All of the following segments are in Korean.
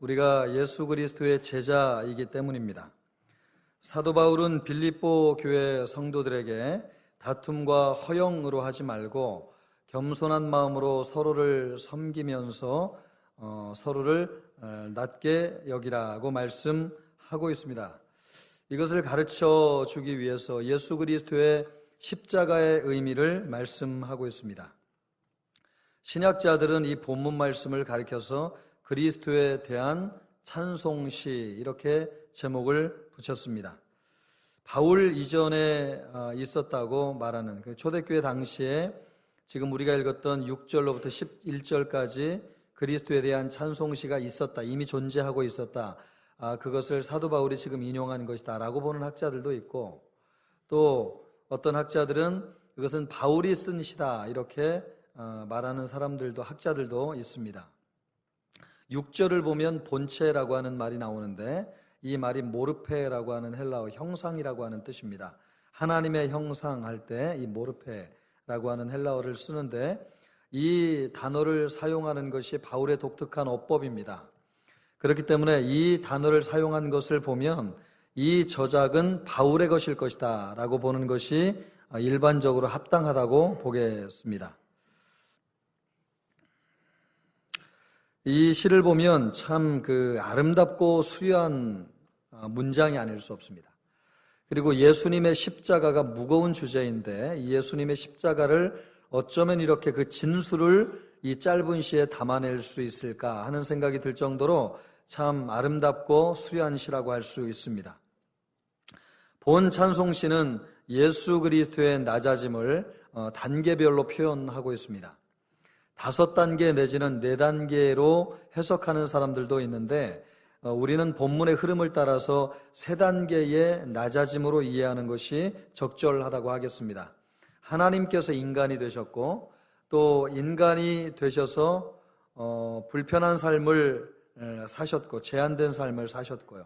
우리가 예수 그리스도의 제자이기 때문입니다. 사도 바울은 빌립보 교회 성도들에게 다툼과 허영으로 하지 말고 겸손한 마음으로 서로를 섬기면서 서로를 낮게 여기라고 말씀하고 있습니다. 이것을 가르쳐 주기 위해서 예수 그리스도의 십자가의 의미를 말씀하고 있습니다. 신약자들은 이 본문 말씀을 가리켜서 그리스도에 대한 찬송시 이렇게 제목을 붙였습니다. 바울 이전에 있었다고 말하는 초대교회 당시에 지금 우리가 읽었던 6절로부터 11절까지 그리스도에 대한 찬송시가 있었다, 이미 존재하고 있었다, 그것을 사도 바울이 지금 인용한 것이다 라고 보는 학자들도 있고, 또 어떤 학자들은 그것은 바울이 쓴 시다 이렇게 말하는 사람들도, 학자들도 있습니다. 6절을 보면 본체라고 하는 말이 나오는데 이 말이 모르페라고 하는 헬라어 형상이라고 하는 뜻입니다. 하나님의 형상 할 때 이 모르페라고 하는 헬라어를 쓰는데 이 단어를 사용하는 것이 바울의 독특한 어법입니다. 그렇기 때문에 이 단어를 사용한 것을 보면 이 저작은 바울의 것일 것이다 라고 보는 것이 일반적으로 합당하다고 보겠습니다. 이 시를 보면 참 아름답고 수려한 문장이 아닐 수 없습니다. 그리고 예수님의 십자가가 무거운 주제인데 이 예수님의 십자가를 어쩌면 이렇게 그 진수를 이 짧은 시에 담아낼 수 있을까 하는 생각이 들 정도로 참 아름답고 수려한 시라고 할 수 있습니다. 본 찬송시는 예수 그리스도의 낮아짐을 단계별로 표현하고 있습니다. 5단계 내지는 4단계로 해석하는 사람들도 있는데 우리는 본문의 흐름을 따라서 3단계의 낮아짐으로 이해하는 것이 적절하다고 하겠습니다. 하나님께서 인간이 되셨고 또 인간이 되셔서 불편한 삶을 사셨고 제한된 삶을 사셨고요.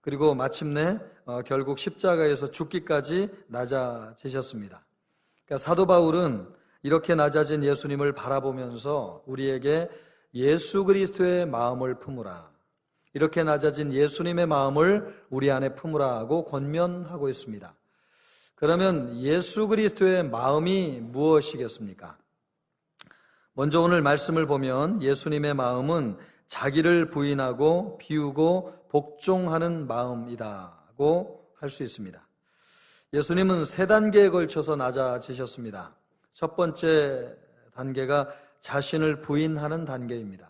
그리고 마침내 결국 십자가에서 죽기까지 낮아지셨습니다. 그러니까 사도 바울은 이렇게 낮아진 예수님을 바라보면서 우리에게 예수 그리스도의 마음을 품으라, 이렇게 낮아진 예수님의 마음을 우리 안에 품으라고 권면하고 있습니다. 그러면 예수 그리스도의 마음이 무엇이겠습니까? 먼저 오늘 말씀을 보면 예수님의 마음은 자기를 부인하고 비우고 복종하는 마음이라고 할 수 있습니다. 예수님은 3단계에 걸쳐서 낮아지셨습니다. 첫 번째 단계가 자신을 부인하는 단계입니다.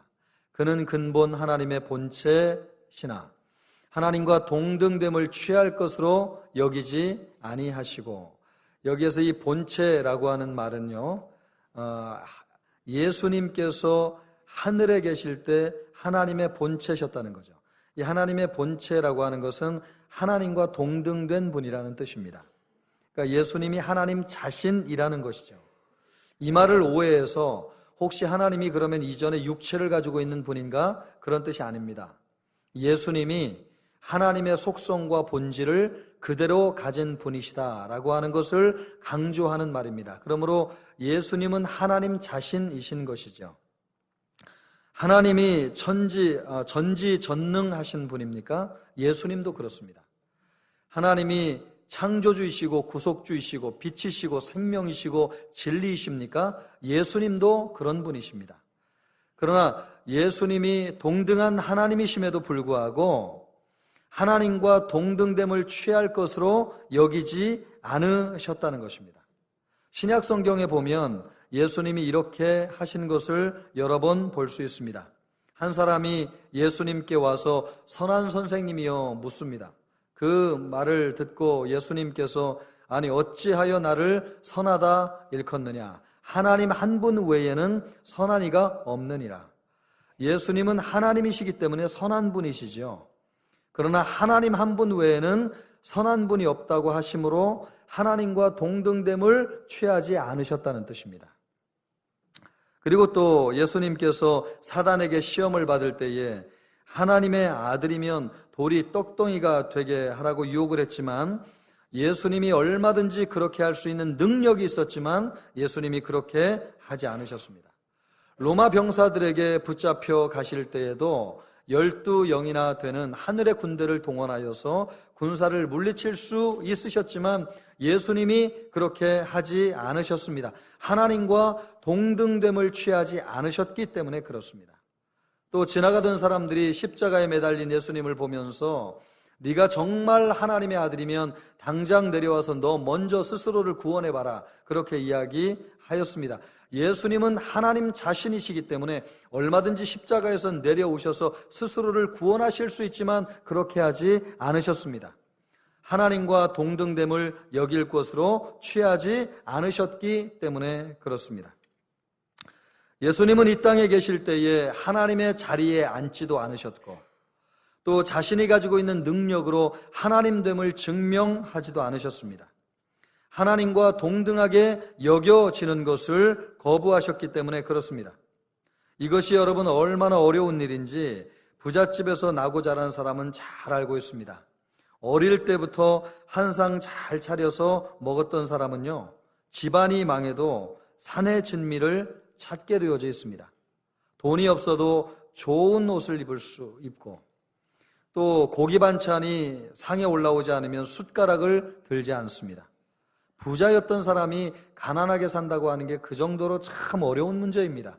그는 근본 하나님의 본체시나 하나님과 동등됨을 취할 것으로 여기지 아니하시고, 여기에서 이 본체라고 하는 말은요, 예수님께서 하늘에 계실 때 하나님의 본체셨다는 거죠. 이 하나님의 본체라고 하는 것은 하나님과 동등된 분이라는 뜻입니다. 그러니까 예수님이 하나님 자신이라는 것이죠. 이 말을 오해해서 혹시 하나님이 그러면 이전에 육체를 가지고 있는 분인가? 그런 뜻이 아닙니다. 예수님이 하나님의 속성과 본질을 그대로 가진 분이시다라고 하는 것을 강조하는 말입니다. 그러므로 예수님은 하나님 자신이신 것이죠. 하나님이 전지전능하신 분입니까? 예수님도 그렇습니다. 하나님이 창조주이시고 구속주이시고 빛이시고 생명이시고 진리이십니까? 예수님도 그런 분이십니다. 그러나 예수님이 동등한 하나님이심에도 불구하고 하나님과 동등됨을 취할 것으로 여기지 않으셨다는 것입니다. 신약 성경에 보면 예수님이 이렇게 하신 것을 여러 번 볼 수 있습니다. 한 사람이 예수님께 와서 선한 선생님이여 묻습니다. 그 말을 듣고 예수님께서 아니 어찌하여 나를 선하다 일컫느냐, 하나님 한 분 외에는 선한 이가 없느니라. 예수님은 하나님이시기 때문에 선한 분이시죠. 그러나 하나님 한 분 외에는 선한 분이 없다고 하심으로 하나님과 동등됨을 취하지 않으셨다는 뜻입니다. 그리고 또 예수님께서 사단에게 시험을 받을 때에 하나님의 아들이면 돌이 떡덩이가 되게 하라고 유혹을 했지만 예수님이 얼마든지 그렇게 할 수 있는 능력이 있었지만 예수님이 그렇게 하지 않으셨습니다. 로마 병사들에게 붙잡혀 가실 때에도 12영이나 되는 하늘의 군대를 동원하여서 군사를 물리칠 수 있으셨지만 예수님이 그렇게 하지 않으셨습니다. 하나님과 동등됨을 취하지 않으셨기 때문에 그렇습니다. 또 지나가던 사람들이 십자가에 매달린 예수님을 보면서 네가 정말 하나님의 아들이면 당장 내려와서 너 먼저 스스로를 구원해봐라, 그렇게 이야기하였습니다. 예수님은 하나님 자신이시기 때문에 얼마든지 십자가에서 내려오셔서 스스로를 구원하실 수 있지만 그렇게 하지 않으셨습니다. 하나님과 동등됨을 여길 것으로 취하지 않으셨기 때문에 그렇습니다. 예수님은 이 땅에 계실 때에 하나님의 자리에 앉지도 않으셨고 또 자신이 가지고 있는 능력으로 하나님됨을 증명하지도 않으셨습니다. 하나님과 동등하게 여겨지는 것을 거부하셨기 때문에 그렇습니다. 이것이 여러분 얼마나 어려운 일인지 부잣집에서 나고 자란 사람은 잘 알고 있습니다. 어릴 때부터 한상 잘 차려서 먹었던 사람은요, 집안이 망해도 산의 진미를 찾게 되어져 있습니다. 돈이 없어도 좋은 옷을 입을 수 있고 또 고기 반찬이 상에 올라오지 않으면 숟가락을 들지 않습니다. 부자였던 사람이 가난하게 산다고 하는 게 그 정도로 참 어려운 문제입니다.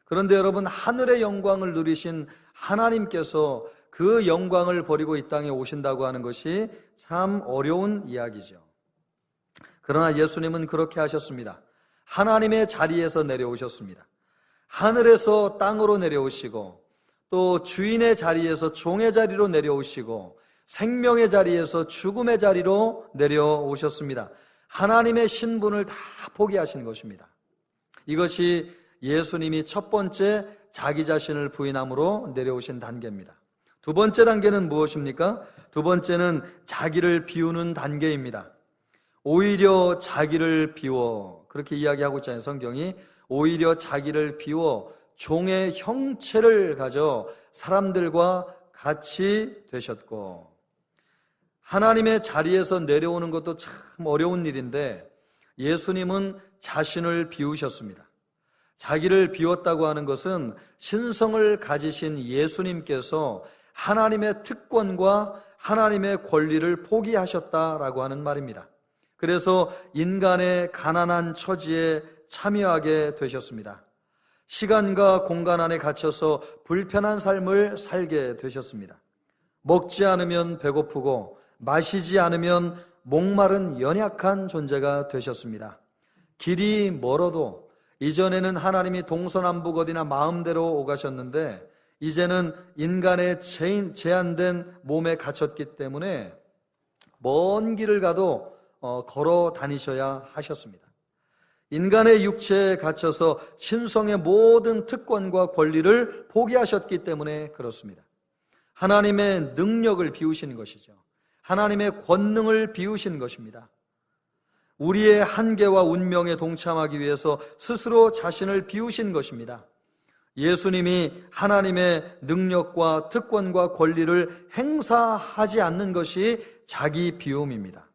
그런데 여러분, 하늘의 영광을 누리신 하나님께서 그 영광을 버리고 이 땅에 오신다고 하는 것이 참 어려운 이야기죠. 그러나 예수님은 그렇게 하셨습니다. 하나님의 자리에서 내려오셨습니다. 하늘에서 땅으로 내려오시고 또 주인의 자리에서 종의 자리로 내려오시고 생명의 자리에서 죽음의 자리로 내려오셨습니다. 하나님의 신분을 다 포기하신 것입니다. 이것이 예수님이 첫 번째 자기 자신을 부인함으로 내려오신 단계입니다. 두 번째 단계는 무엇입니까? 두 번째는 자기를 비우는 단계입니다. 오히려 자기를 비워, 그렇게 이야기하고 있잖아요, 성경이. 오히려 자기를 비워 종의 형체를 가져 사람들과 같이 되셨고, 하나님의 자리에서 내려오는 것도 참 어려운 일인데 예수님은 자신을 비우셨습니다. 자기를 비웠다고 하는 것은 신성을 가지신 예수님께서 하나님의 특권과 하나님의 권리를 포기하셨다라고 하는 말입니다. 그래서 인간의 가난한 처지에 참여하게 되셨습니다. 시간과 공간 안에 갇혀서 불편한 삶을 살게 되셨습니다. 먹지 않으면 배고프고 마시지 않으면 목마른 연약한 존재가 되셨습니다. 길이 멀어도 이전에는 하나님이 동서남북 어디나 마음대로 오가셨는데 이제는 인간의 제한된 몸에 갇혔기 때문에 먼 길을 가도 걸어 다니셔야 하셨습니다. 인간의 육체에 갇혀서 신성의 모든 특권과 권리를 포기하셨기 때문에 그렇습니다. 하나님의 능력을 비우신 것이죠. 하나님의 권능을 비우신 것입니다. 우리의 한계와 운명에 동참하기 위해서 스스로 자신을 비우신 것입니다. 예수님이 하나님의 능력과 특권과 권리를 행사하지 않는 것이 자기 비움입니다.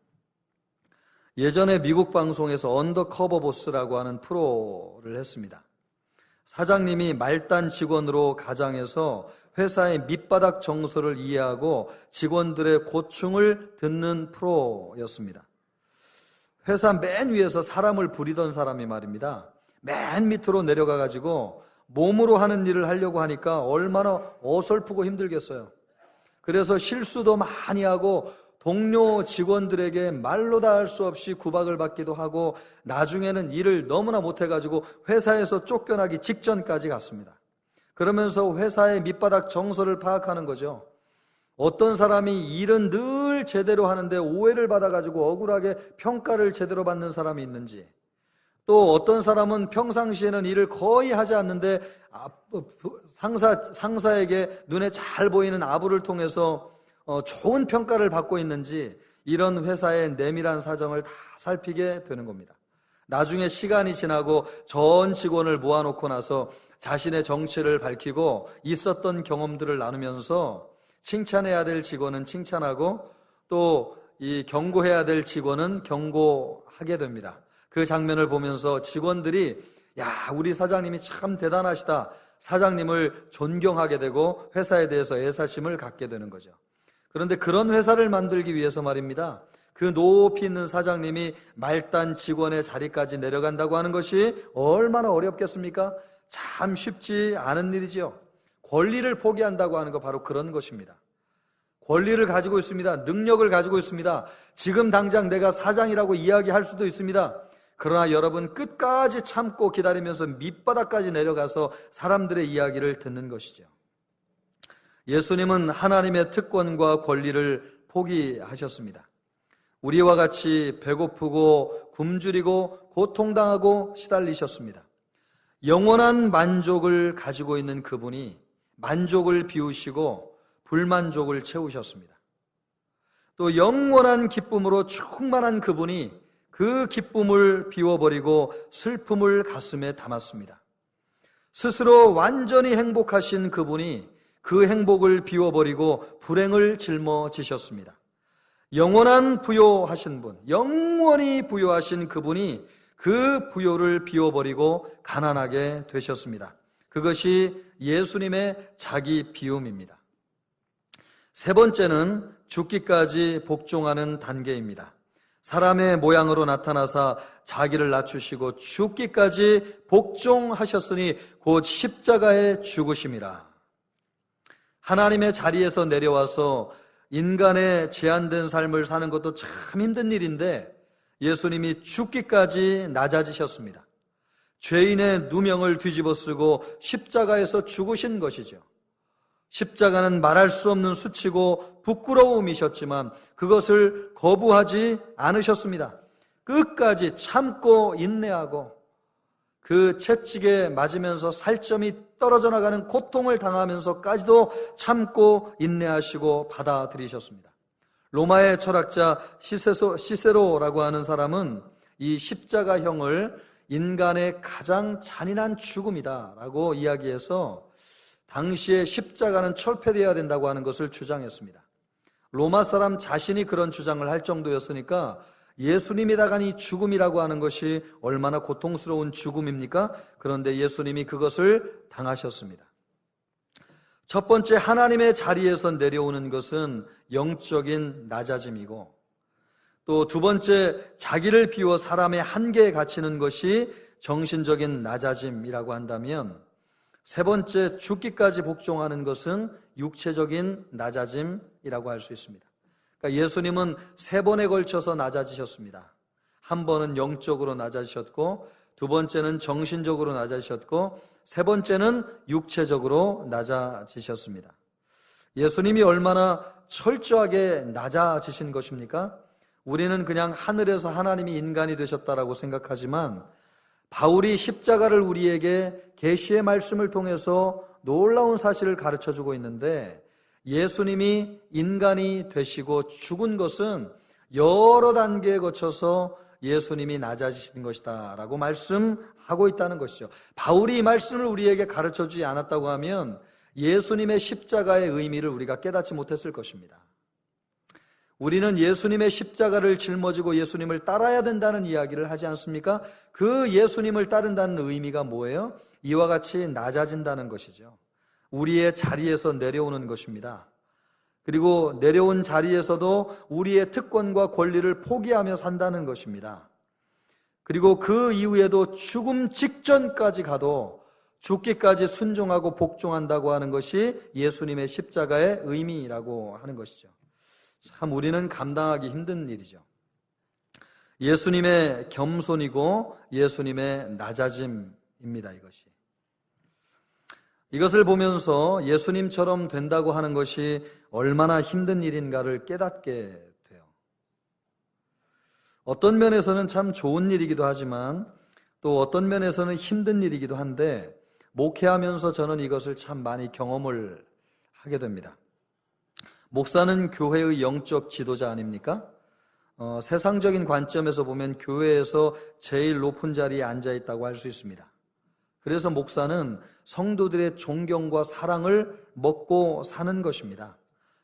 예전에 미국 방송에서 언더커버 보스라고 하는 프로를 했습니다. 사장님이 말단 직원으로 가장해서 회사의 밑바닥 정서를 이해하고 직원들의 고충을 듣는 프로였습니다. 회사 맨 위에서 사람을 부리던 사람이 말입니다. 맨 밑으로 내려가가지고 몸으로 하는 일을 하려고 하니까 얼마나 어설프고 힘들겠어요. 그래서 실수도 많이 하고 동료 직원들에게 말로 다 할 수 없이 구박을 받기도 하고 나중에는 일을 너무나 못해가지고 회사에서 쫓겨나기 직전까지 갔습니다. 그러면서 회사의 밑바닥 정서를 파악하는 거죠. 어떤 사람이 일은 늘 제대로 하는데 오해를 받아가지고 억울하게 평가를 제대로 받는 사람이 있는지, 또 어떤 사람은 평상시에는 일을 거의 하지 않는데 상사에게 눈에 잘 보이는 아부를 통해서 좋은 평가를 받고 있는지, 이런 회사의 내밀한 사정을 다 살피게 되는 겁니다. 나중에 시간이 지나고 전 직원을 모아놓고 나서 자신의 정체를 밝히고 있었던 경험들을 나누면서 칭찬해야 될 직원은 칭찬하고 또 이 경고해야 될 직원은 경고하게 됩니다. 그 장면을 보면서 직원들이 야, 우리 사장님이 참 대단하시다, 사장님을 존경하게 되고 회사에 대해서 애사심을 갖게 되는 거죠. 그런데 그런 회사를 만들기 위해서 말입니다, 그 높이 있는 사장님이 말단 직원의 자리까지 내려간다고 하는 것이 얼마나 어렵겠습니까? 참 쉽지 않은 일이지요. 권리를 포기한다고 하는 거 바로 그런 것입니다. 권리를 가지고 있습니다. 능력을 가지고 있습니다. 지금 당장 내가 사장이라고 이야기할 수도 있습니다. 그러나 여러분, 끝까지 참고 기다리면서 밑바닥까지 내려가서 사람들의 이야기를 듣는 것이죠. 예수님은 하나님의 특권과 권리를 포기하셨습니다. 우리와 같이 배고프고 굶주리고 고통당하고 시달리셨습니다. 영원한 만족을 가지고 있는 그분이 만족을 비우시고 불만족을 채우셨습니다. 또 영원한 기쁨으로 충만한 그분이 그 기쁨을 비워버리고 슬픔을 가슴에 담았습니다. 스스로 완전히 행복하신 그분이 그 행복을 비워버리고 불행을 짊어지셨습니다. 영원한 부요하신 분, 영원히 부요하신 그분이 그 부요를 비워버리고 가난하게 되셨습니다. 그것이 예수님의 자기 비움입니다. 세 번째는 죽기까지 복종하는 단계입니다. 사람의 모양으로 나타나사 자기를 낮추시고 죽기까지 복종하셨으니 곧 십자가에 죽으심이라. 하나님의 자리에서 내려와서 인간의 제한된 삶을 사는 것도 참 힘든 일인데 예수님이 죽기까지 낮아지셨습니다. 죄인의 누명을 뒤집어 쓰고 십자가에서 죽으신 것이죠. 십자가는 말할 수 없는 수치고 부끄러움이셨지만 그것을 거부하지 않으셨습니다. 끝까지 참고 인내하고 그 채찍에 맞으면서 살점이 떨어져 나가는 고통을 당하면서까지도 참고 인내하시고 받아들이셨습니다. 로마의 철학자 시세로라고 하는 사람은 이 십자가형을 인간의 가장 잔인한 죽음이다라고 이야기해서 당시에 십자가는 철폐되어야 된다고 하는 것을 주장했습니다. 로마 사람 자신이 그런 주장을 할 정도였으니까 예수님이 당한 이 죽음이라고 하는 것이 얼마나 고통스러운 죽음입니까? 그런데 예수님이 그것을 당하셨습니다. 첫 번째, 하나님의 자리에서 내려오는 것은 영적인 낮아짐이고, 또 두 번째, 자기를 비워 사람의 한계에 갇히는 것이 정신적인 낮아짐이라고 한다면, 세 번째, 죽기까지 복종하는 것은 육체적인 낮아짐이라고 할 수 있습니다. 그러니까 예수님은 세 번에 걸쳐서 낮아지셨습니다. 한 번은 영적으로 낮아지셨고, 두 번째는 정신적으로 낮아지셨고, 세 번째는 육체적으로 낮아지셨습니다. 예수님이 얼마나 철저하게 낮아지신 것입니까? 우리는 그냥 하늘에서 하나님이 인간이 되셨다라고 생각하지만 바울이 십자가를 우리에게 계시의 말씀을 통해서 놀라운 사실을 가르쳐주고 있는데, 예수님이 인간이 되시고 죽은 것은 여러 단계에 거쳐서 예수님이 낮아지신 것이다 라고 말씀하고 있다는 것이죠. 바울이 이 말씀을 우리에게 가르쳐주지 않았다고 하면 예수님의 십자가의 의미를 우리가 깨닫지 못했을 것입니다. 우리는 예수님의 십자가를 짊어지고 예수님을 따라야 된다는 이야기를 하지 않습니까? 그 예수님을 따른다는 의미가 뭐예요? 이와 같이 낮아진다는 것이죠. 우리의 자리에서 내려오는 것입니다. 그리고 내려온 자리에서도 우리의 특권과 권리를 포기하며 산다는 것입니다. 그리고 그 이후에도 죽음 직전까지 가도 죽기까지 순종하고 복종한다고 하는 것이 예수님의 십자가의 의미라고 하는 것이죠. 참 우리는 감당하기 힘든 일이죠. 예수님의 겸손이고 예수님의 낮아짐입니다, 이것이. 이것을 보면서 예수님처럼 된다고 하는 것이 얼마나 힘든 일인가를 깨닫게 돼요. 어떤 면에서는 참 좋은 일이기도 하지만 또 어떤 면에서는 힘든 일이기도 한데, 목회하면서 저는 이것을 참 많이 경험을 하게 됩니다. 목사는 교회의 영적 지도자 아닙니까? 세상적인 관점에서 보면 교회에서 제일 높은 자리에 앉아 있다고 할 수 있습니다. 그래서 목사는 성도들의 존경과 사랑을 먹고 사는 것입니다.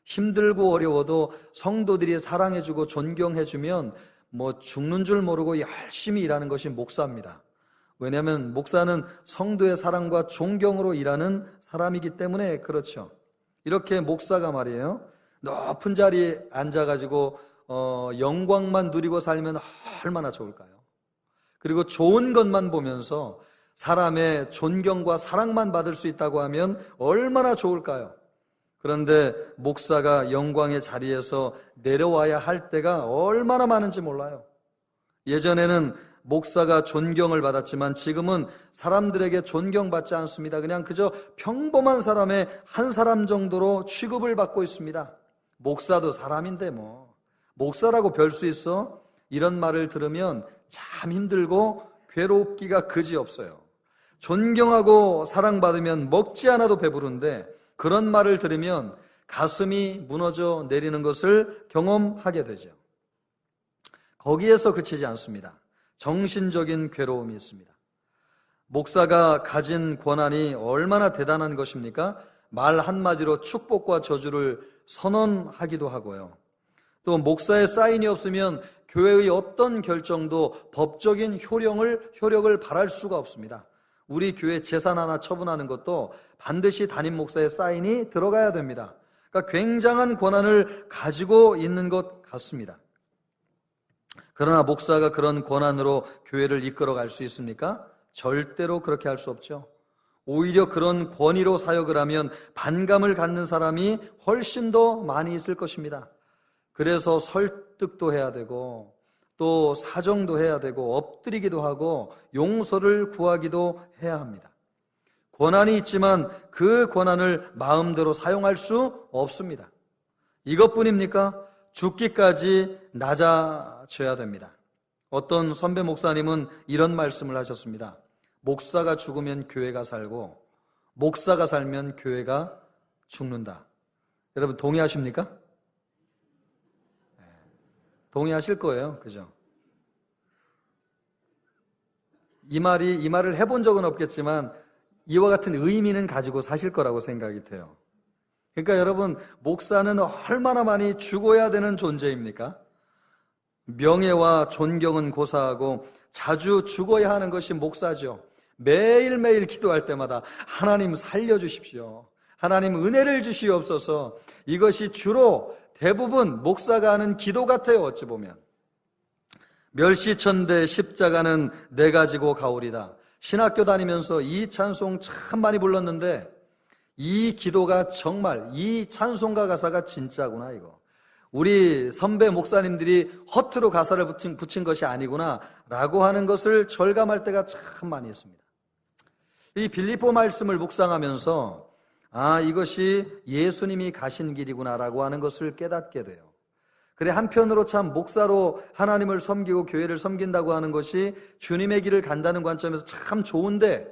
힘들고 어려워도 성도들이 사랑해주고 존경해주면 죽는 줄 모르고 열심히 일하는 것이 목사입니다. 왜냐하면 목사는 성도의 사랑과 존경으로 일하는 사람이기 때문에 그렇죠. 이렇게 목사가 말이에요, 높은 자리에 앉아가지고 영광만 누리고 살면 얼마나 좋을까요? 그리고 좋은 것만 보면서 사람의 존경과 사랑만 받을 수 있다고 하면 얼마나 좋을까요? 그런데 목사가 영광의 자리에서 내려와야 할 때가 얼마나 많은지 몰라요. 예전에는 목사가 존경을 받았지만 지금은 사람들에게 존경받지 않습니다. 그냥 그저 평범한 사람의 한 사람 정도로 취급을 받고 있습니다. 목사도 사람인데 뭐 목사라고 별 수 있어? 이런 말을 들으면 참 힘들고 괴롭기가 그지없어요. 존경하고 사랑받으면 먹지 않아도 배부른데 그런 말을 들으면 가슴이 무너져 내리는 것을 경험하게 되죠. 거기에서 그치지 않습니다. 정신적인 괴로움이 있습니다. 목사가 가진 권한이 얼마나 대단한 것입니까? 말 한마디로 축복과 저주를 선언하기도 하고요. 또 목사의 사인이 없으면 교회의 어떤 결정도 법적인 효력을 발할 수가 없습니다. 우리 교회 재산 하나 처분하는 것도 반드시 담임 목사의 사인이 들어가야 됩니다. 그러니까 굉장한 권한을 가지고 있는 것 같습니다. 그러나 목사가 그런 권한으로 교회를 이끌어갈 수 있습니까? 절대로 그렇게 할 수 없죠. 오히려 그런 권위로 사역을 하면 반감을 갖는 사람이 훨씬 더 많이 있을 것입니다. 그래서 설득도 해야 되고 또 사정도 해야 되고 엎드리기도 하고 용서를 구하기도 해야 합니다. 권한이 있지만 그 권한을 마음대로 사용할 수 없습니다. 이것뿐입니까? 죽기까지 낮아져야 됩니다. 어떤 선배 목사님은 이런 말씀을 하셨습니다. 목사가 죽으면 교회가 살고 목사가 살면 교회가 죽는다. 여러분 동의하십니까? 동의하실 거예요. 그죠? 이 말을 해본 적은 없겠지만 이와 같은 의미는 가지고 사실 거라고 생각이 돼요. 그러니까 여러분, 목사는 얼마나 많이 죽어야 되는 존재입니까? 명예와 존경은 고사하고 자주 죽어야 하는 것이 목사죠. 매일매일 기도할 때마다 하나님 살려주십시오. 하나님 은혜를 주시옵소서. 이것이 주로 대부분 목사가 하는 기도 같아요. 어찌 보면 멸시천대 십자가는 내가 지고 가오리다. 신학교 다니면서 이 찬송 참 많이 불렀는데 이 기도가 정말 이 찬송가 가사가 진짜구나. 이거 우리 선배 목사님들이 허투루 가사를 붙인 것이 아니구나 라고 하는 것을 절감할 때가 참 많이 있습니다. 이 빌립보 말씀을 묵상하면서 이것이 예수님이 가신 길이구나 라고 하는 것을 깨닫게 돼요. 그래, 한편으로 참 목사로 하나님을 섬기고 교회를 섬긴다고 하는 것이 주님의 길을 간다는 관점에서 참 좋은데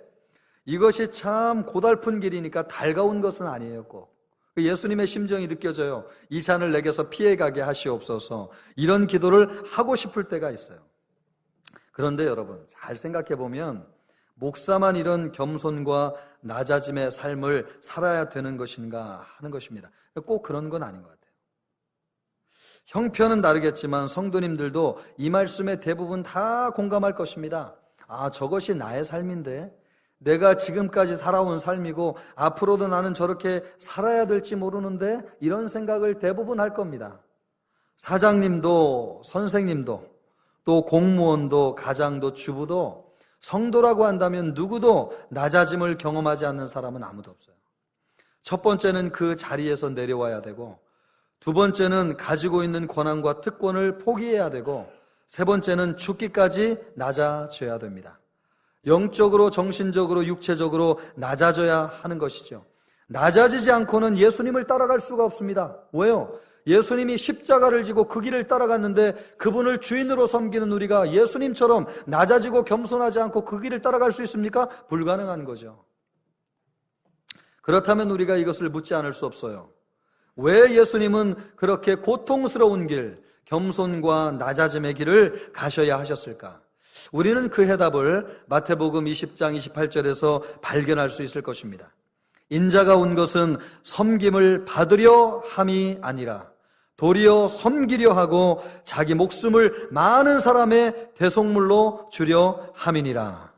이것이 참 고달픈 길이니까 달가운 것은 아니에요. 꼭 예수님의 심정이 느껴져요. 이 산을 내게서 피해가게 하시옵소서. 이런 기도를 하고 싶을 때가 있어요. 그런데 여러분 잘 생각해 보면 목사만 이런 겸손과 낮아짐의 삶을 살아야 되는 것인가 하는 것입니다. 꼭 그런 건 아닌 것 같아요. 형편은 다르겠지만 성도님들도 이 말씀에 대부분 다 공감할 것입니다. 저것이 나의 삶인데 내가 지금까지 살아온 삶이고 앞으로도 나는 저렇게 살아야 될지 모르는데 이런 생각을 대부분 할 겁니다. 사장님도 선생님도 또 공무원도 가장도 주부도 성도라고 한다면 누구도 낮아짐을 경험하지 않는 사람은 아무도 없어요. 첫 번째는 그 자리에서 내려와야 되고 두 번째는 가지고 있는 권한과 특권을 포기해야 되고 세 번째는 죽기까지 낮아져야 됩니다. 영적으로 정신적으로 육체적으로 낮아져야 하는 것이죠. 낮아지지 않고는 예수님을 따라갈 수가 없습니다. 왜요? 예수님이 십자가를 지고 그 길을 따라갔는데 그분을 주인으로 섬기는 우리가 예수님처럼 낮아지고 겸손하지 않고 그 길을 따라갈 수 있습니까? 불가능한 거죠. 그렇다면 우리가 이것을 묻지 않을 수 없어요. 왜 예수님은 그렇게 고통스러운 길, 겸손과 낮아짐의 길을 가셔야 하셨을까? 우리는 그 해답을 마태복음 20장 28절에서 발견할 수 있을 것입니다. 인자가 온 것은 섬김을 받으려 함이 아니라 도리어 섬기려 하고 자기 목숨을 많은 사람의 대속물로 주려 함이니라.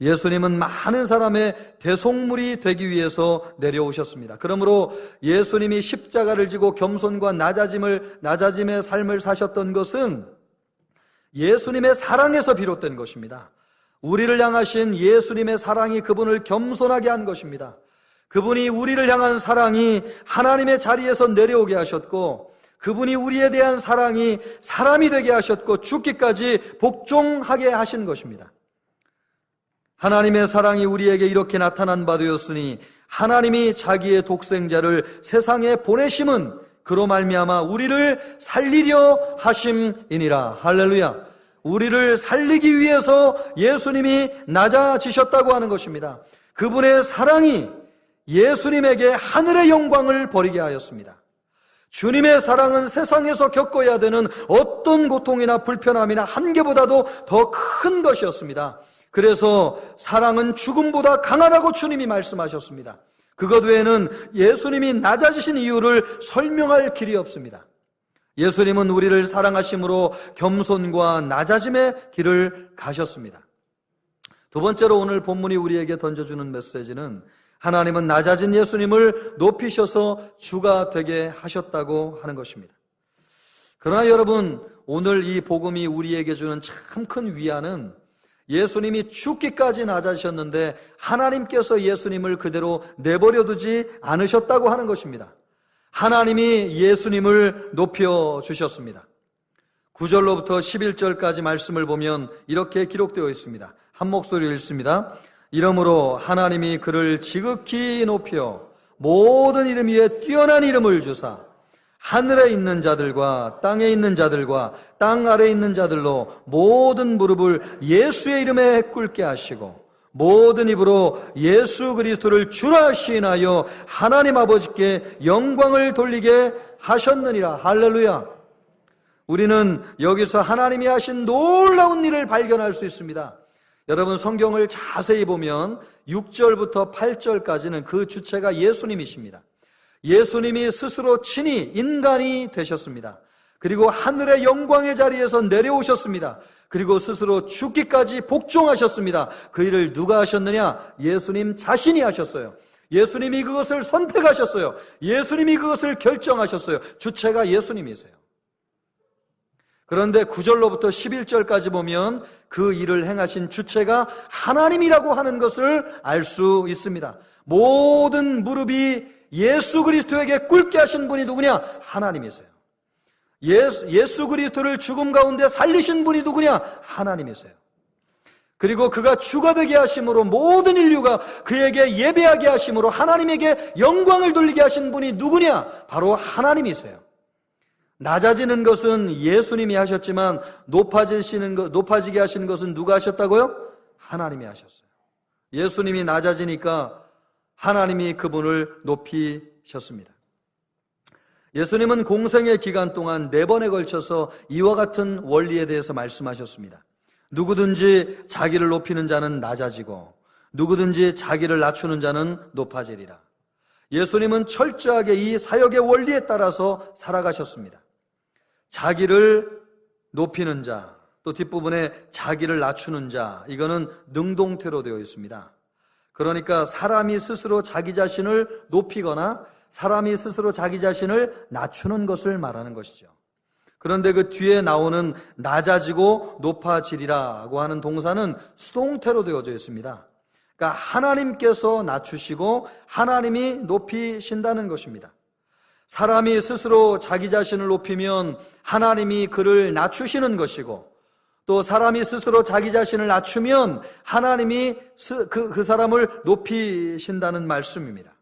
예수님은 많은 사람의 대속물이 되기 위해서 내려오셨습니다. 그러므로 예수님이 십자가를 지고 겸손과 낮아짐의 삶을 사셨던 것은 예수님의 사랑에서 비롯된 것입니다. 우리를 향하신 예수님의 사랑이 그분을 겸손하게 한 것입니다. 그분이 우리를 향한 사랑이 하나님의 자리에서 내려오게 하셨고, 그분이 우리에 대한 사랑이 사람이 되게 하셨고, 죽기까지 복종하게 하신 것입니다. 하나님의 사랑이 우리에게 이렇게 나타난 바 되었으니 하나님이 자기의 독생자를 세상에 보내심은 그로 말미암아 우리를 살리려 하심이니라. 할렐루야. 우리를 살리기 위해서 예수님이 낮아지셨다고 하는 것입니다. 그분의 사랑이 예수님에게 하늘의 영광을 버리게 하였습니다. 주님의 사랑은 세상에서 겪어야 되는 어떤 고통이나 불편함이나 한계보다도 더 큰 것이었습니다. 그래서 사랑은 죽음보다 강하다고 주님이 말씀하셨습니다. 그것 외에는 예수님이 낮아지신 이유를 설명할 길이 없습니다. 예수님은 우리를 사랑하심으로 겸손과 낮아짐의 길을 가셨습니다. 두 번째로 오늘 본문이 우리에게 던져주는 메시지는 하나님은 낮아진 예수님을 높이셔서 주가 되게 하셨다고 하는 것입니다. 그러나 여러분, 오늘 이 복음이 우리에게 주는 참 큰 위안은 예수님이 죽기까지 낮아지셨는데 하나님께서 예수님을 그대로 내버려 두지 않으셨다고 하는 것입니다. 하나님이 예수님을 높여주셨습니다. 9절로부터 11절까지 말씀을 보면 이렇게 기록되어 있습니다. 한 목소리로 읽습니다. 이러므로 하나님이 그를 지극히 높여 모든 이름 위에 뛰어난 이름을 주사 하늘에 있는 자들과 땅에 있는 자들과 땅 아래에 있는 자들로 모든 무릎을 예수의 이름에 꿇게 하시고 모든 입으로 예수 그리스도를 주라 시인하여 하나님 아버지께 영광을 돌리게 하셨느니라. 할렐루야. 우리는 여기서 하나님이 하신 놀라운 일을 발견할 수 있습니다. 여러분, 성경을 자세히 보면 6절부터 8절까지는 그 주체가 예수님이십니다. 예수님이 스스로 친히 인간이 되셨습니다. 그리고 하늘의 영광의 자리에서 내려오셨습니다. 그리고 스스로 죽기까지 복종하셨습니다. 그 일을 누가 하셨느냐? 예수님 자신이 하셨어요. 예수님이 그것을 선택하셨어요. 예수님이 그것을 결정하셨어요. 주체가 예수님이세요. 그런데 9절로부터 11절까지 보면 그 일을 행하신 주체가 하나님이라고 하는 것을 알 수 있습니다. 모든 무릎이 예수 그리스도에게 꿇게 하신 분이 누구냐? 하나님이세요. 예수 그리스도를 죽음 가운데 살리신 분이 누구냐? 하나님이세요. 그리고 그가 주가 되게 하심으로 모든 인류가 그에게 예배하게 하심으로 하나님에게 영광을 돌리게 하신 분이 누구냐? 바로 하나님이세요. 낮아지는 것은 예수님이 하셨지만 높아지게 하시는 것은 누가 하셨다고요? 하나님이 하셨어요. 예수님이 낮아지니까 하나님이 그분을 높이셨습니다. 예수님은 공생의 기간 동안 4번에 걸쳐서 이와 같은 원리에 대해서 말씀하셨습니다. 누구든지 자기를 높이는 자는 낮아지고 누구든지 자기를 낮추는 자는 높아지리라. 예수님은 철저하게 이 사역의 원리에 따라서 살아가셨습니다. 자기를 높이는 자, 또 뒷부분에 자기를 낮추는 자, 이거는 능동태로 되어 있습니다. 그러니까 사람이 스스로 자기 자신을 높이거나 사람이 스스로 자기 자신을 낮추는 것을 말하는 것이죠. 그런데 그 뒤에 나오는 낮아지고 높아지리라고 하는 동사는 수동태로 되어져 있습니다. 그러니까 하나님께서 낮추시고 하나님이 높이신다는 것입니다. 사람이 스스로 자기 자신을 높이면 하나님이 그를 낮추시는 것이고, 또 사람이 스스로 자기 자신을 낮추면 하나님이 그 사람을 높이신다는 말씀입니다.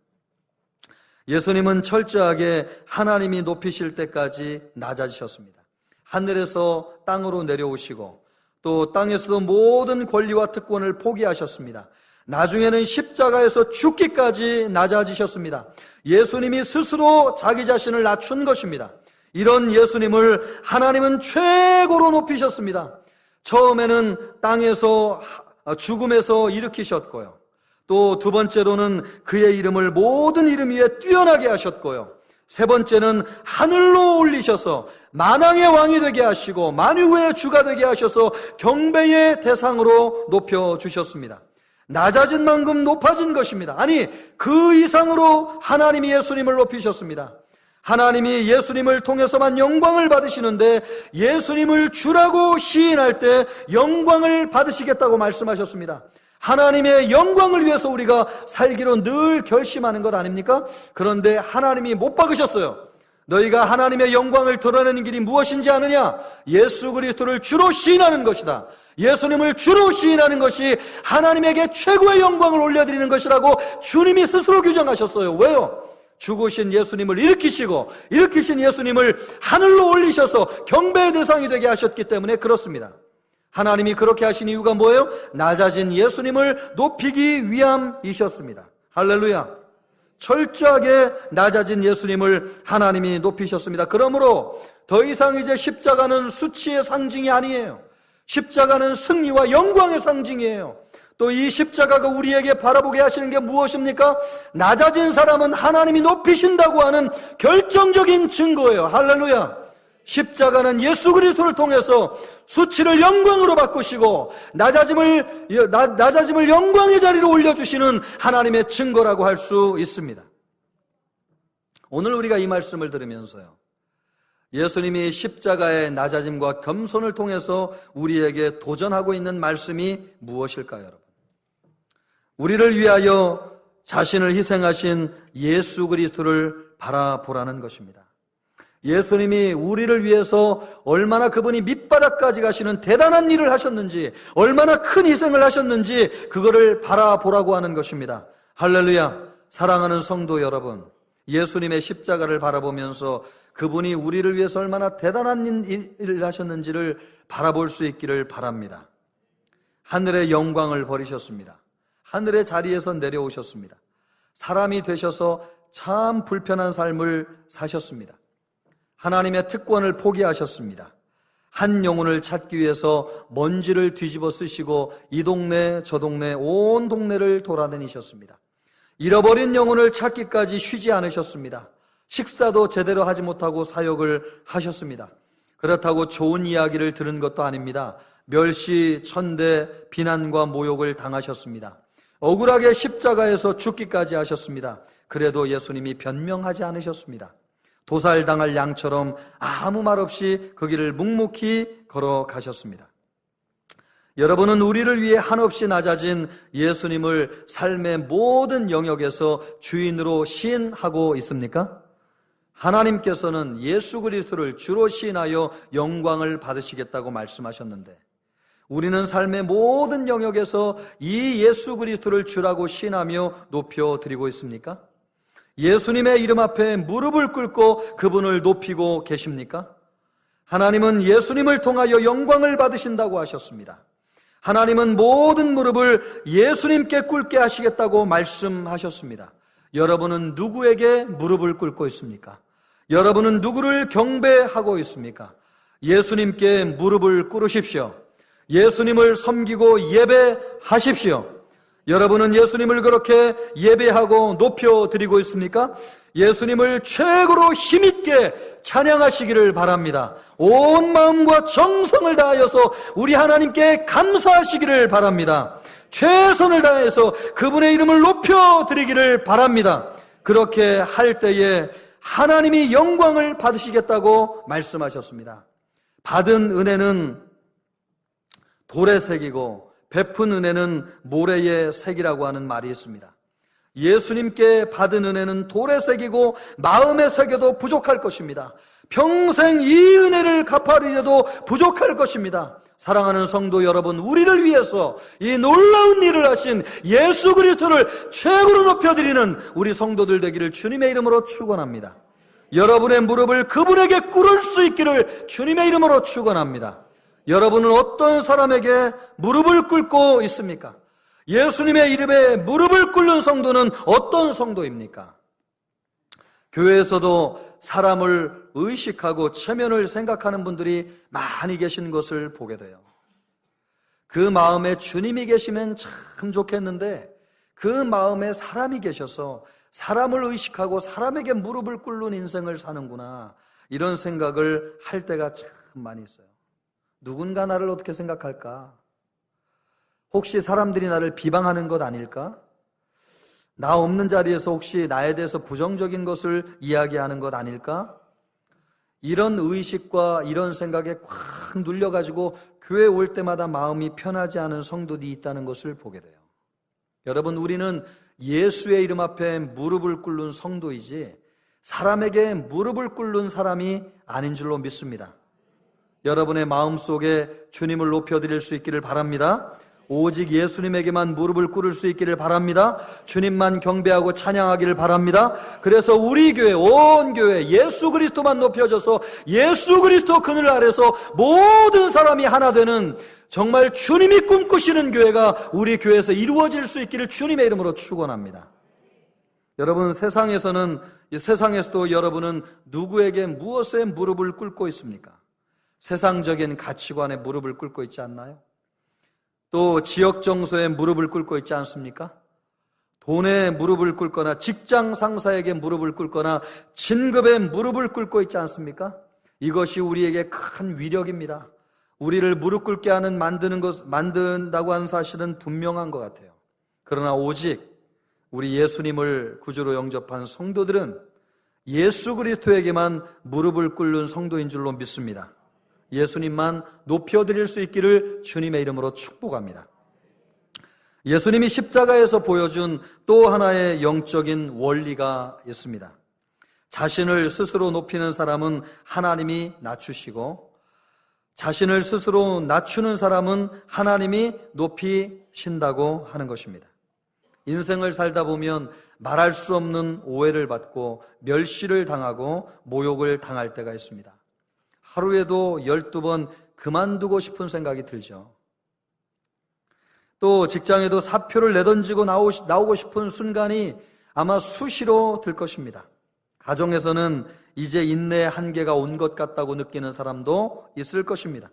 예수님은 철저하게 하나님이 높이실 때까지 낮아지셨습니다. 하늘에서 땅으로 내려오시고 또 땅에서도 모든 권리와 특권을 포기하셨습니다. 나중에는 십자가에서 죽기까지 낮아지셨습니다. 예수님이 스스로 자기 자신을 낮춘 것입니다. 이런 예수님을 하나님은 최고로 높이셨습니다. 처음에는 땅에서 죽음에서 일으키셨고요. 또 두 번째로는 그의 이름을 모든 이름 위에 뛰어나게 하셨고요. 세 번째는 하늘로 올리셔서 만왕의 왕이 되게 하시고 만유의 주가 되게 하셔서 경배의 대상으로 높여주셨습니다. 낮아진 만큼 높아진 것입니다. 아니, 그 이상으로 하나님이 예수님을 높이셨습니다. 하나님이 예수님을 통해서만 영광을 받으시는데 예수님을 주라고 시인할 때 영광을 받으시겠다고 말씀하셨습니다. 하나님의 영광을 위해서 우리가 살기로 늘 결심하는 것 아닙니까? 그런데 하나님이 못 박으셨어요. 너희가 하나님의 영광을 드러내는 길이 무엇인지 아느냐? 예수 그리스도를 주로 시인하는 것이다. 예수님을 주로 시인하는 것이 하나님에게 최고의 영광을 올려드리는 것이라고 주님이 스스로 규정하셨어요. 왜요? 죽으신 예수님을 일으키신 예수님을 하늘로 올리셔서 경배의 대상이 되게 하셨기 때문에 그렇습니다. 하나님이 그렇게 하신 이유가 뭐예요? 낮아진 예수님을 높이기 위함이셨습니다. 할렐루야. 철저하게 낮아진 예수님을 하나님이 높이셨습니다. 그러므로 더 이상 이제 십자가는 수치의 상징이 아니에요. 십자가는 승리와 영광의 상징이에요. 또 이 십자가가 우리에게 바라보게 하시는 게 무엇입니까? 낮아진 사람은 하나님이 높이신다고 하는 결정적인 증거예요. 할렐루야. 십자가는 예수 그리스도를 통해서 수치를 영광으로 바꾸시고 낮아짐을 영광의 자리로 올려주시는 하나님의 증거라고 할 수 있습니다. 오늘 우리가 이 말씀을 들으면서요, 예수님이 십자가의 낮아짐과 겸손을 통해서 우리에게 도전하고 있는 말씀이 무엇일까요, 여러분? 우리를 위하여 자신을 희생하신 예수 그리스도를 바라보라는 것입니다. 예수님이 우리를 위해서 얼마나 그분이 밑바닥까지 가시는 대단한 일을 하셨는지, 얼마나 큰 희생을 하셨는지 그거를 바라보라고 하는 것입니다. 할렐루야. 사랑하는 성도 여러분, 예수님의 십자가를 바라보면서 그분이 우리를 위해서 얼마나 대단한 일을 하셨는지를 바라볼 수 있기를 바랍니다. 하늘의 영광을 버리셨습니다. 하늘의 자리에서 내려오셨습니다. 사람이 되셔서 참 불편한 삶을 사셨습니다. 하나님의 특권을 포기하셨습니다. 한 영혼을 찾기 위해서 먼지를 뒤집어 쓰시고 이 동네 저 동네 온 동네를 돌아다니셨습니다. 잃어버린 영혼을 찾기까지 쉬지 않으셨습니다. 식사도 제대로 하지 못하고 사역을 하셨습니다. 그렇다고 좋은 이야기를 들은 것도 아닙니다. 멸시, 천대, 비난과 모욕을 당하셨습니다. 억울하게 십자가에서 죽기까지 하셨습니다. 그래도 예수님이 변명하지 않으셨습니다. 도살당할 양처럼 아무 말 없이 그 길을 묵묵히 걸어가셨습니다. 여러분은 우리를 위해 한없이 낮아진 예수님을 삶의 모든 영역에서 주인으로 시인하고 있습니까? 하나님께서는 예수 그리스도를 주로 시인하여 영광을 받으시겠다고 말씀하셨는데 우리는 삶의 모든 영역에서 이 예수 그리스도를 주라고 시인하며 높여드리고 있습니까? 예수님의 이름 앞에 무릎을 꿇고 그분을 높이고 계십니까? 하나님은 예수님을 통하여 영광을 받으신다고 하셨습니다. 하나님은 모든 무릎을 예수님께 꿇게 하시겠다고 말씀하셨습니다. 여러분은 누구에게 무릎을 꿇고 있습니까? 여러분은 누구를 경배하고 있습니까? 예수님께 무릎을 꿇으십시오. 예수님을 섬기고 예배하십시오. 여러분은 예수님을 그렇게 예배하고 높여드리고 있습니까? 예수님을 최고로 힘있게 찬양하시기를 바랍니다. 온 마음과 정성을 다하여서 우리 하나님께 감사하시기를 바랍니다. 최선을 다해서 그분의 이름을 높여드리기를 바랍니다. 그렇게 할 때에 하나님이 영광을 받으시겠다고 말씀하셨습니다. 받은 은혜는 돌에 새기고 베푼 은혜는 모래에 새기라고 하는 말이 있습니다. 예수님께 받은 은혜는 돌에 새기고 마음에 새겨도 부족할 것입니다. 평생 이 은혜를 갚아드려도 부족할 것입니다. 사랑하는 성도 여러분, 우리를 위해서 이 놀라운 일을 하신 예수 그리스도를 최고로 높여드리는 우리 성도들 되기를 주님의 이름으로 축원합니다. 여러분의 무릎을 그분에게 꿇을 수 있기를 주님의 이름으로 축원합니다. 여러분은 어떤 사람에게 무릎을 꿇고 있습니까? 예수님의 이름에 무릎을 꿇는 성도는 어떤 성도입니까? 교회에서도 사람을 의식하고 체면을 생각하는 분들이 많이 계신 것을 보게 돼요. 그 마음에 주님이 계시면 참 좋겠는데 그 마음에 사람이 계셔서 사람을 의식하고 사람에게 무릎을 꿇는 인생을 사는구나, 이런 생각을 할 때가 참 많이 있어요. 누군가 나를 어떻게 생각할까? 혹시 사람들이 나를 비방하는 것 아닐까? 나 없는 자리에서 혹시 나에 대해서 부정적인 것을 이야기하는 것 아닐까? 이런 의식과 이런 생각에 꽉 눌려가지고 교회 올 때마다 마음이 편하지 않은 성도들이 있다는 것을 보게 돼요. 여러분, 우리는 예수의 이름 앞에 무릎을 꿇는 성도이지 사람에게 무릎을 꿇는 사람이 아닌 줄로 믿습니다. 여러분의 마음속에 주님을 높여드릴 수 있기를 바랍니다. 오직 예수님에게만 무릎을 꿇을 수 있기를 바랍니다. 주님만 경배하고 찬양하기를 바랍니다. 그래서 우리 교회, 온 교회 예수 그리스도만 높여져서 예수 그리스도 그늘 아래서 모든 사람이 하나 되는 정말 주님이 꿈꾸시는 교회가 우리 교회에서 이루어질 수 있기를 주님의 이름으로 축원합니다. 여러분, 세상에서도 여러분은 누구에게 무엇에 무릎을 꿇고 있습니까? 세상적인 가치관에 무릎을 꿇고 있지 않나요? 또 지역 정서에 무릎을 꿇고 있지 않습니까? 돈에 무릎을 꿇거나 직장 상사에게 무릎을 꿇거나 진급에 무릎을 꿇고 있지 않습니까? 이것이 우리에게 큰 위력입니다. 우리를 무릎 꿇게 하는 만든다고 하는 사실은 분명한 것 같아요. 그러나 오직 우리 예수님을 구주로 영접한 성도들은 예수 그리스도에게만 무릎을 꿇는 성도인 줄로 믿습니다. 예수님만 높여드릴 수 있기를 주님의 이름으로 축복합니다. 예수님이 십자가에서 보여준 또 하나의 영적인 원리가 있습니다. 자신을 스스로 높이는 사람은 하나님이 낮추시고 자신을 스스로 낮추는 사람은 하나님이 높이신다고 하는 것입니다. 인생을 살다 보면 말할 수 없는 오해를 받고 멸시를 당하고 모욕을 당할 때가 있습니다. 하루에도 12번 그만두고 싶은 생각이 들죠. 또 직장에도 사표를 내던지고 나오고 싶은 순간이 아마 수시로 들 것입니다. 가정에서는 이제 인내의 한계가 온 것 같다고 느끼는 사람도 있을 것입니다.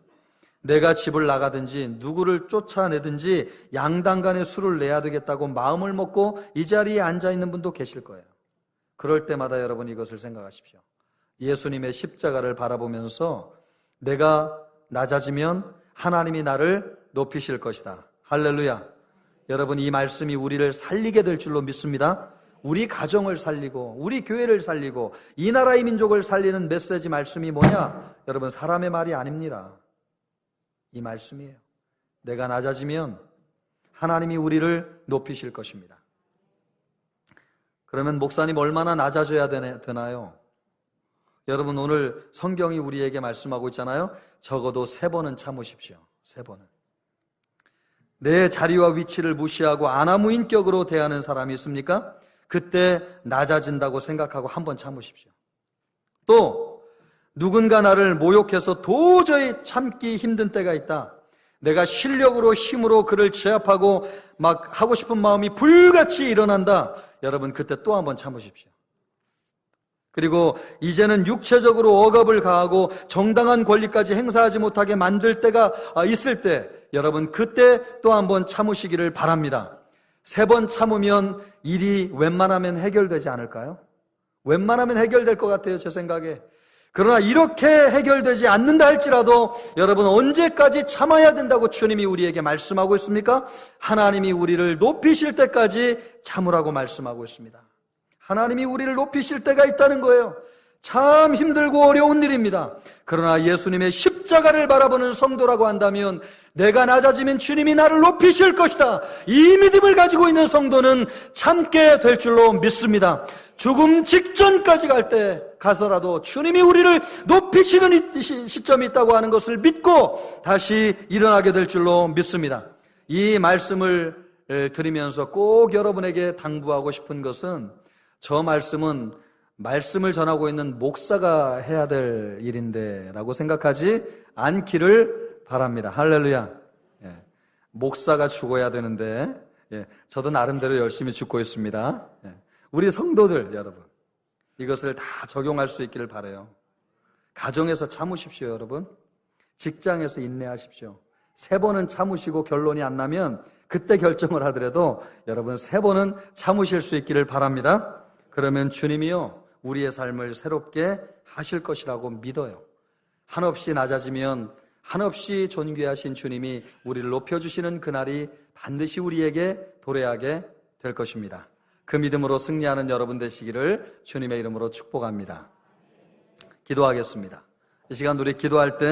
내가 집을 나가든지 누구를 쫓아내든지 양당간에 수를 내야 되겠다고 마음을 먹고 이 자리에 앉아있는 분도 계실 거예요. 그럴 때마다 여러분 이것을 생각하십시오. 예수님의 십자가를 바라보면서 내가 낮아지면 하나님이 나를 높이실 것이다. 할렐루야. 여러분, 이 말씀이 우리를 살리게 될 줄로 믿습니다. 우리 가정을 살리고 우리 교회를 살리고 이 나라의 민족을 살리는 메시지 말씀이 뭐냐? 여러분, 사람의 말이 아닙니다. 이 말씀이에요. 내가 낮아지면 하나님이 우리를 높이실 것입니다. 그러면 목사님 얼마나 낮아져야 되나요? 여러분, 오늘 성경이 우리에게 말씀하고 있잖아요. 적어도 3번은 참으십시오. 3번은. 내 자리와 위치를 무시하고 아나무인격으로 대하는 사람이 있습니까? 그때 낮아진다고 생각하고 한번 참으십시오. 또 누군가 나를 모욕해서 도저히 참기 힘든 때가 있다. 내가 실력으로 힘으로 그를 제압하고 막 하고 싶은 마음이 불같이 일어난다. 여러분, 그때 또 한번 참으십시오. 그리고 이제는 육체적으로 억압을 가하고 정당한 권리까지 행사하지 못하게 만들 때가 있을 때 여러분, 그때 또 한번 참으시기를 바랍니다. 3번 참으면 일이 웬만하면 해결되지 않을까요? 웬만하면 해결될 것 같아요, 제 생각에. 그러나 이렇게 해결되지 않는다 할지라도 여러분, 언제까지 참아야 된다고 주님이 우리에게 말씀하고 있습니까? 하나님이 우리를 높이실 때까지 참으라고 말씀하고 있습니다. 하나님이 우리를 높이실 때가 있다는 거예요. 참 힘들고 어려운 일입니다. 그러나 예수님의 십자가를 바라보는 성도라고 한다면 내가 낮아지면 주님이 나를 높이실 것이다. 이 믿음을 가지고 있는 성도는 참게 될 줄로 믿습니다. 죽음 직전까지 갈 때 가서라도 주님이 우리를 높이시는 시점이 있다고 하는 것을 믿고 다시 일어나게 될 줄로 믿습니다. 이 말씀을 들으면서 꼭 여러분에게 당부하고 싶은 것은 저 말씀을 전하고 있는 목사가 해야 될 일인데 라고 생각하지 않기를 바랍니다. 할렐루야. 예. 목사가 죽어야 되는데 저도 나름대로 열심히 죽고 있습니다. 우리 성도들 여러분, 이것을 다 적용할 수 있기를 바라요. 가정에서 참으십시오, 여러분. 직장에서 인내하십시오. 3번은 참으시고 결론이 안 나면 그때 결정을 하더라도 여러분 3번은 참으실 수 있기를 바랍니다. 그러면 주님이요, 우리의 삶을 새롭게 하실 것이라고 믿어요. 한없이 낮아지면 한없이 존귀하신 주님이 우리를 높여주시는 그날이 반드시 우리에게 도래하게 될 것입니다. 그 믿음으로 승리하는 여러분 되시기를 주님의 이름으로 축복합니다. 기도하겠습니다. 이 시간 우리 기도할 때